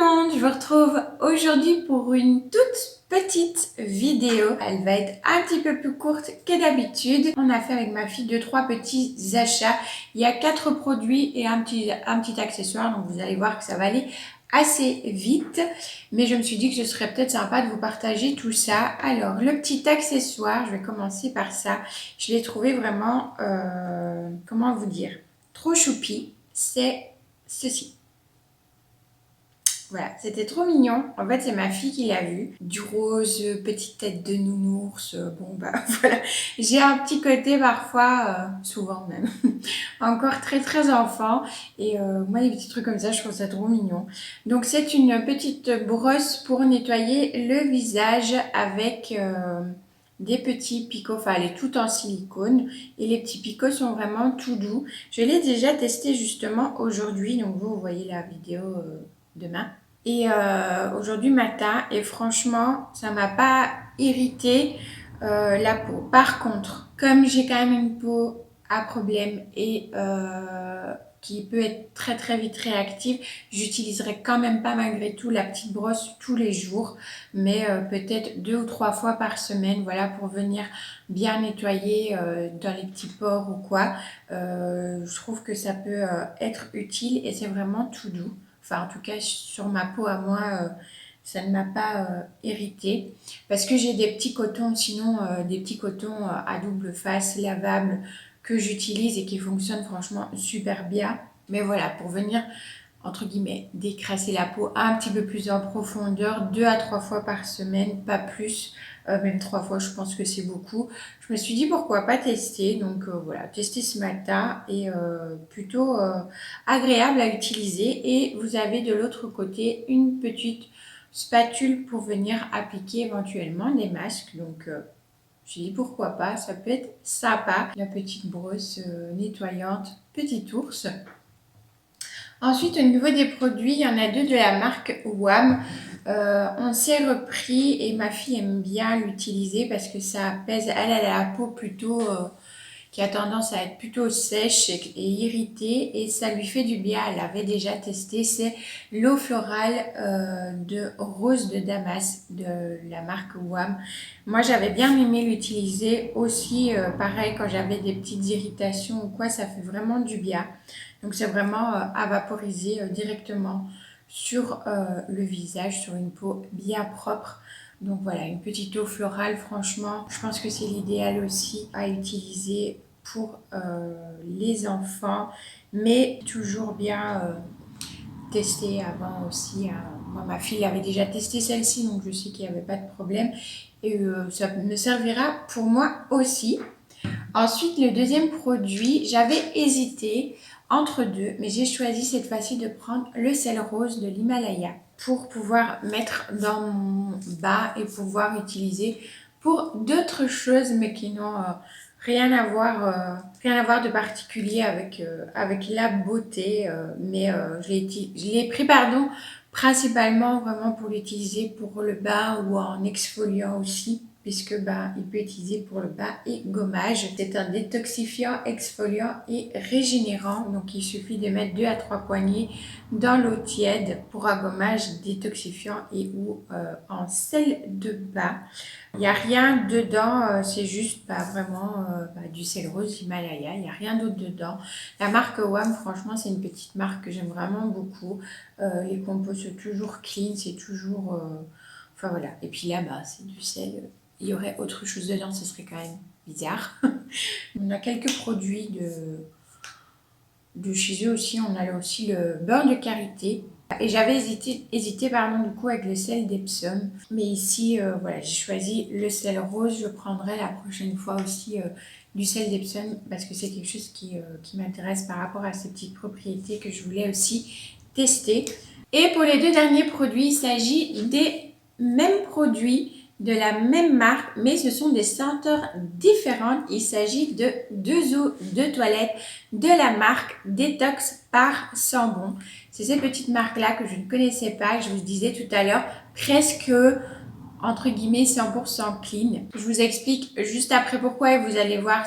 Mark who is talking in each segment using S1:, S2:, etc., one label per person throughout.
S1: monde, je vous retrouve aujourd'hui pour une toute petite vidéo. Elle va être un petit peu plus courte que d'habitude. On a fait avec ma fille 2-3 petits achats. Il y a 4 produits et un petit accessoire, donc vous allez voir que ça va aller assez vite. Mais je me suis dit que ce serait peut-être sympa de vous partager tout ça. Alors, le petit accessoire, je vais commencer par ça. Je l'ai trouvé vraiment, comment vous dire, trop choupi. C'est ceci. Voilà, c'était trop mignon. En fait, c'est ma fille qui l'a vu. Du rose, petite tête de nounours. Bon, bah voilà. J'ai un petit côté parfois, souvent même, encore très très enfant. Et moi, les petits trucs comme ça, je trouve ça trop mignon. Donc, c'est une petite brosse pour nettoyer le visage avec des petits picots. Enfin, elle est toute en silicone. Et les petits picots sont vraiment tout doux. Je l'ai déjà testé justement aujourd'hui. Donc, vous voyez la vidéo demain. Et aujourd'hui matin, et franchement, ça m'a pas irrité la peau. Par contre, comme j'ai quand même une peau à problème et qui peut être très très vite réactive, j'utiliserai quand même pas malgré tout la petite brosse tous les jours, mais peut-être 2 ou 3 fois par semaine, voilà, pour venir bien nettoyer dans les petits pores ou quoi. Je trouve que ça peut être utile et c'est vraiment tout doux. Enfin, en tout cas, sur ma peau à moi, ça ne m'a pas irritée. Parce que j'ai des petits cotons, sinon des petits cotons à double face, lavables, que j'utilise et qui fonctionnent franchement super bien. Mais voilà, pour venir, entre guillemets, décrasser la peau un petit peu plus en profondeur, 2 à 3 fois par semaine, pas plus. Même 3 fois, je pense que c'est beaucoup. Je me suis dit pourquoi pas tester. Donc voilà, tester ce matin et plutôt agréable à utiliser. Et vous avez de l'autre côté une petite spatule pour venir appliquer éventuellement des masques. Donc j'ai dit pourquoi pas, ça peut être sympa. La petite brosse nettoyante, petit ours. Ensuite, au niveau des produits, il y en a 2 de la marque WAM. On s'est repris et ma fille aime bien l'utiliser parce que ça apaise. Elle a la peau plutôt qui a tendance à être plutôt sèche et irritée et ça lui fait du bien. Elle avait déjà testé. C'est l'eau florale de rose de Damas de la marque WAM. Moi, j'avais bien aimé l'utiliser aussi. Pareil, quand j'avais des petites irritations ou quoi, ça fait vraiment du bien. Donc c'est vraiment à vaporiser directement sur le visage, sur une peau bien propre. Donc voilà, une petite eau florale, franchement, je pense que c'est l'idéal aussi à utiliser pour les enfants, mais toujours bien tester avant aussi. Moi, ma fille avait déjà testé celle-ci, donc je sais qu'il n'y avait pas de problème. Et ça me servira pour moi aussi. Ensuite, le deuxième produit, j'avais hésité entre deux, mais j'ai choisi cette fois-ci de prendre le sel rose de l'Himalaya pour pouvoir mettre dans mon bas et pouvoir utiliser pour d'autres choses, mais qui n'ont rien à voir de particulier avec la beauté. Mais je l'ai pris, pardon, principalement vraiment pour l'utiliser pour le bas ou en exfoliant aussi, puisque il peut utiliser pour le bas et gommage. C'est un détoxifiant, exfoliant et régénérant. Donc il suffit de mettre 2 à 3 poignées dans l'eau tiède pour un gommage détoxifiant et ou en sel de bain. Il n'y a rien dedans, c'est juste vraiment du sel rose Himalaya, il n'y a rien d'autre dedans. La marque WAM, franchement, c'est une petite marque que j'aime vraiment beaucoup. Les compos sont toujours clean, c'est toujours... Enfin voilà, et puis là, c'est du sel. Il y aurait autre chose dedans, ce serait quand même bizarre. On a quelques produits de chez eux aussi. On a aussi le beurre de karité. Et j'avais hésité du coup avec le sel d'Epsom. Mais ici, voilà, j'ai choisi le sel rose. Je prendrai la prochaine fois aussi du sel d'Epsom parce que c'est quelque chose qui m'intéresse par rapport à ces petites propriétés que je voulais aussi tester. Et pour les 2 derniers produits, il s'agit des mêmes produits de la même marque, mais ce sont des senteurs différentes. Il s'agit de 2 eaux de toilette de la marque Détox par Sambon. C'est ces petites marques-là que je ne connaissais pas, je vous disais tout à l'heure, presque entre guillemets 100% clean. Je vous explique juste après pourquoi et vous allez voir,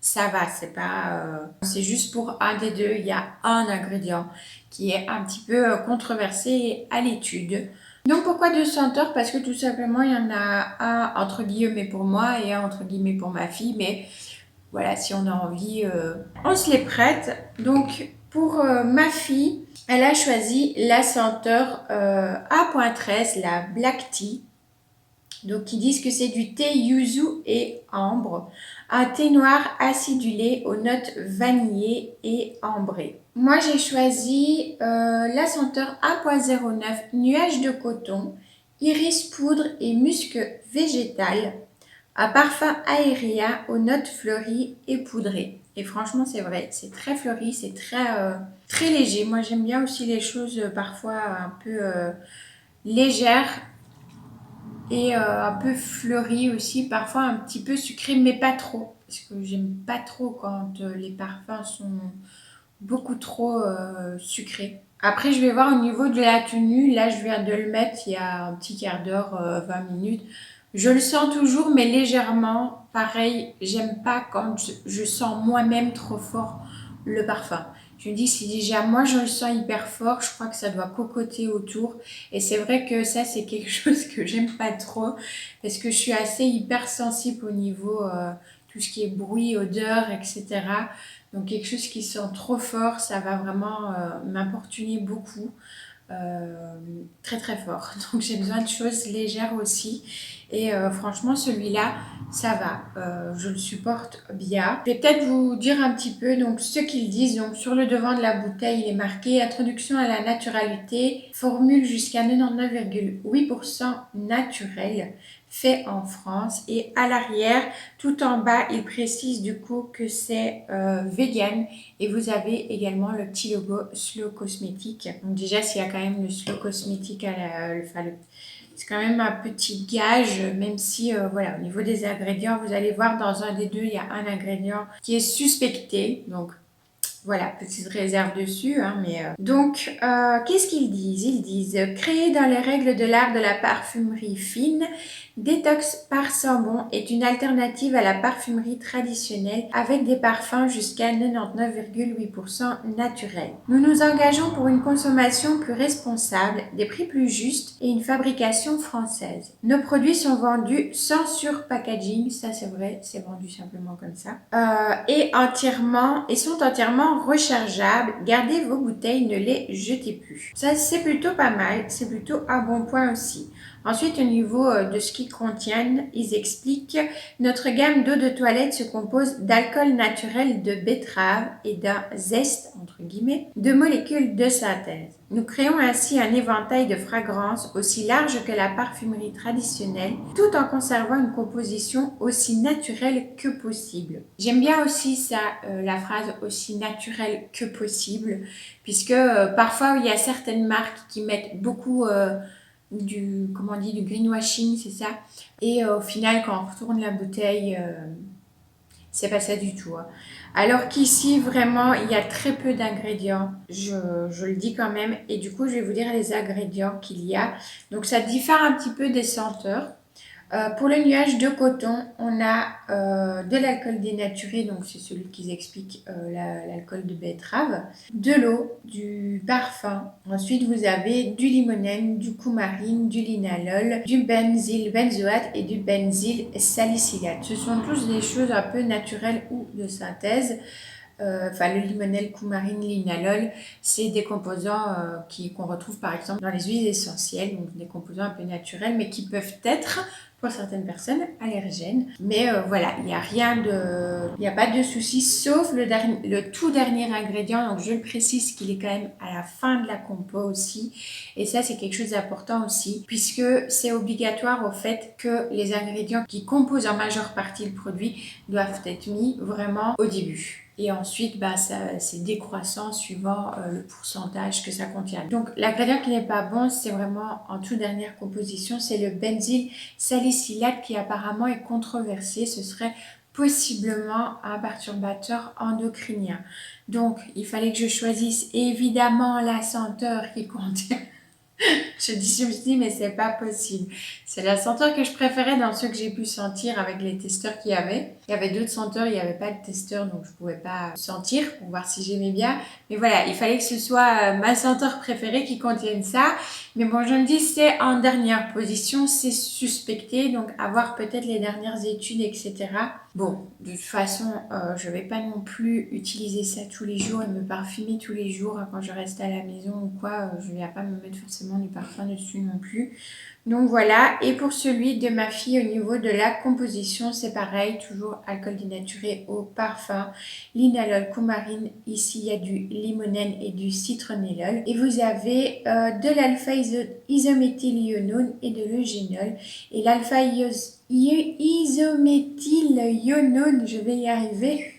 S1: ça va, c'est pas, c'est juste pour un des deux, il y a un ingrédient qui est un petit peu controversé à l'étude. Donc pourquoi deux senteurs? Parce que tout simplement il y en a un entre guillemets pour moi et un entre guillemets pour ma fille, mais voilà, si on a envie, on se les prête. Donc pour ma fille, elle a choisi la senteur A.13, la Black Tea. Donc ils disent que c'est du thé yuzu et ambre, un thé noir acidulé aux notes vanillées et ambrées. Moi j'ai choisi la senteur A.09, nuage de coton, iris poudre et musc végétal, un parfum aérien aux notes fleuries et poudrées. Et franchement c'est vrai, c'est très fleuri, c'est très léger. Moi j'aime bien aussi les choses parfois un peu légères et un peu fleuri aussi, parfois un petit peu sucré, mais pas trop. Parce que j'aime pas trop quand les parfums sont beaucoup trop sucrés. Après, je vais voir au niveau de la tenue. Là, je viens de le mettre il y a un petit quart d'heure, 20 minutes. Je le sens toujours, mais légèrement. Pareil, j'aime pas quand je sens moi-même trop fort le parfum. Je me dis, si déjà moi je le sens hyper fort, je crois que ça doit cocoter autour. Et c'est vrai que ça, c'est quelque chose que j'aime pas trop. Parce que je suis assez hypersensible au niveau tout ce qui est bruit, odeur, etc. Donc quelque chose qui sent trop fort, ça va vraiment m'importuner beaucoup. Très très fort. Donc j'ai besoin de choses légères aussi. Et franchement, celui-là, ça va. Je le supporte bien. Je vais peut-être vous dire un petit peu donc, ce qu'ils disent. Donc, sur le devant de la bouteille, il est marqué Introduction à la naturalité, formule jusqu'à 99,8% naturel, fait en France. Et à l'arrière, tout en bas, il précise du coup que c'est vegan. Et vous avez également le petit logo Slow Cosmétique. Donc déjà, s'il y a quand même le Slow Cosmétique c'est quand même un petit gage, même si, voilà, au niveau des ingrédients, vous allez voir dans un des deux, il y a un ingrédient qui est suspecté. Donc, voilà, petite réserve dessus. Hein, mais, Donc, qu'est-ce qu'ils disent? Ils disent créé dans les règles de l'art de la parfumerie fine, Détox par Sambon est une alternative à la parfumerie traditionnelle avec des parfums jusqu'à 99,8% naturels. Nous nous engageons pour une consommation plus responsable, des prix plus justes et une fabrication française. Nos produits sont vendus sans surpackaging, ça c'est vrai, c'est vendu simplement comme ça, et sont entièrement rechargeables. Gardez vos bouteilles, ne les jetez plus. Ça c'est plutôt pas mal, c'est plutôt un bon point aussi. Ensuite, au niveau de ce qu'ils contiennent, ils expliquent notre gamme d'eau de toilette se compose d'alcool naturel de betterave et d'un zeste, entre guillemets, de molécules de synthèse. Nous créons ainsi un éventail de fragrances aussi large que la parfumerie traditionnelle, tout en conservant une composition aussi naturelle que possible. J'aime bien aussi ça, la phrase aussi naturelle que possible, puisque parfois il y a certaines marques qui mettent beaucoup comment on dit, du greenwashing, c'est ça. Et au final, quand on retourne la bouteille, c'est pas ça du tout. Hein. Alors qu'ici, vraiment, il y a très peu d'ingrédients. Je le dis quand même. Et du coup, je vais vous dire les ingrédients qu'il y a. Donc, ça diffère un petit peu des senteurs. Pour le nuage de coton, on a de l'alcool dénaturé, donc c'est celui qu'ils expliquent, l'alcool de betterave, de l'eau, du parfum. Ensuite, vous avez du limonène, du coumarine, du linalol, du benzyl benzoate et du benzyl salicylate. Ce sont tous des choses un peu naturelles ou de synthèse. Le limonène, coumarine, linalol, c'est des composants qu'on retrouve par exemple dans les huiles essentielles, donc des composants un peu naturels, mais qui peuvent être pour certaines personnes allergènes. Mais voilà, il n'y a pas de souci, sauf le tout dernier ingrédient. Donc je le précise qu'il est quand même à la fin de la compo aussi. Et ça, c'est quelque chose d'important aussi, puisque c'est obligatoire au fait que les ingrédients qui composent en majeure partie le produit doivent être mis vraiment au début. Et ensuite, c'est décroissant suivant le pourcentage que ça contient. Donc, l'ingrédient qui n'est pas bon, c'est vraiment en toute dernière composition, c'est le benzyl salicylate qui apparemment est controversé. Ce serait possiblement un perturbateur endocrinien. Donc, il fallait que je choisisse évidemment la senteur qui contient Je me suis dit, mais c'est pas possible. C'est la senteur que je préférais dans ceux que j'ai pu sentir avec les testeurs qu'il y avait. Il y avait d'autres senteurs, il n'y avait pas de testeur, donc je pouvais pas sentir pour voir si j'aimais bien. Mais voilà, il fallait que ce soit ma senteur préférée qui contienne ça. Mais bon, je me dis, c'est en dernière position, c'est suspecté, donc avoir peut-être les dernières études, etc. Bon, de toute façon, je vais pas non plus utiliser ça tous les jours et me parfumer tous les jours quand je reste à la maison ou quoi. Je vais pas me mettre forcément du parfum dessus non plus. Donc voilà, et pour celui de ma fille au niveau de la composition, c'est pareil, toujours alcool dénaturé, eau, parfum, linalol, coumarine. Ici, il y a du limonène et du citronnellol. Et vous avez de l'alpha-isométhylionone et de l'eugénol. Et l'alpha-isométhylionone, je vais y arriver,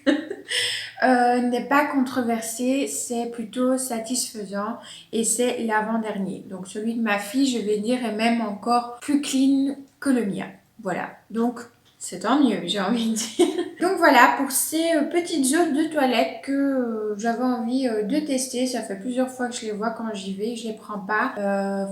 S1: n'est pas controversé, c'est plutôt satisfaisant et c'est l'avant-dernier. Donc celui de ma fille, je vais dire, est même encore plus clean que le mien. Voilà, donc c'est tant mieux, j'ai envie de dire. Donc voilà pour ces petites eaux de toilette que j'avais envie de tester. Ça fait plusieurs fois que je les vois quand j'y vais, je les prends pas.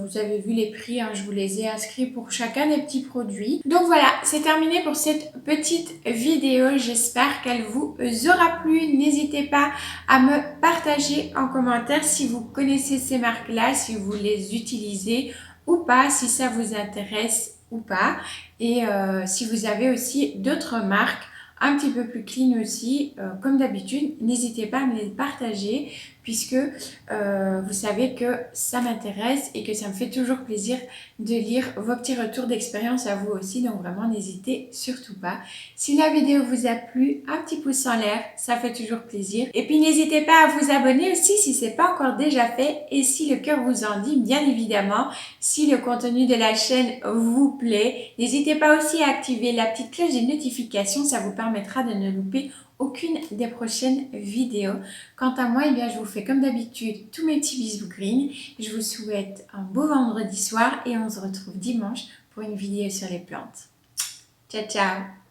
S1: Vous avez vu les prix, hein, je vous les ai inscrits pour chacun des petits produits. Donc voilà, c'est terminé pour cette petite vidéo. J'espère qu'elle vous aura plu. N'hésitez pas à me partager en commentaire si vous connaissez ces marques-là, si vous les utilisez ou pas, si ça vous intéresse ou pas. Et si vous avez aussi d'autres marques un petit peu plus clean aussi, comme d'habitude, n'hésitez pas à me les partager puisque vous savez que ça m'intéresse et que ça me fait toujours plaisir de lire vos petits retours d'expérience à vous aussi. Donc vraiment, n'hésitez surtout pas. Si la vidéo vous a plu, un petit pouce en l'air, ça fait toujours plaisir. Et puis n'hésitez pas à vous abonner aussi si ce n'est pas encore déjà fait et si le cœur vous en dit, bien évidemment. Si le contenu de la chaîne vous plaît, n'hésitez pas aussi à activer la petite cloche des notifications, ça vous permettra de ne louper aucune des prochaines vidéos. Quant à moi, eh bien, je vous fais comme d'habitude tous mes petits bisous green. Je vous souhaite un beau vendredi soir et on se retrouve dimanche pour une vidéo sur les plantes. Ciao, ciao!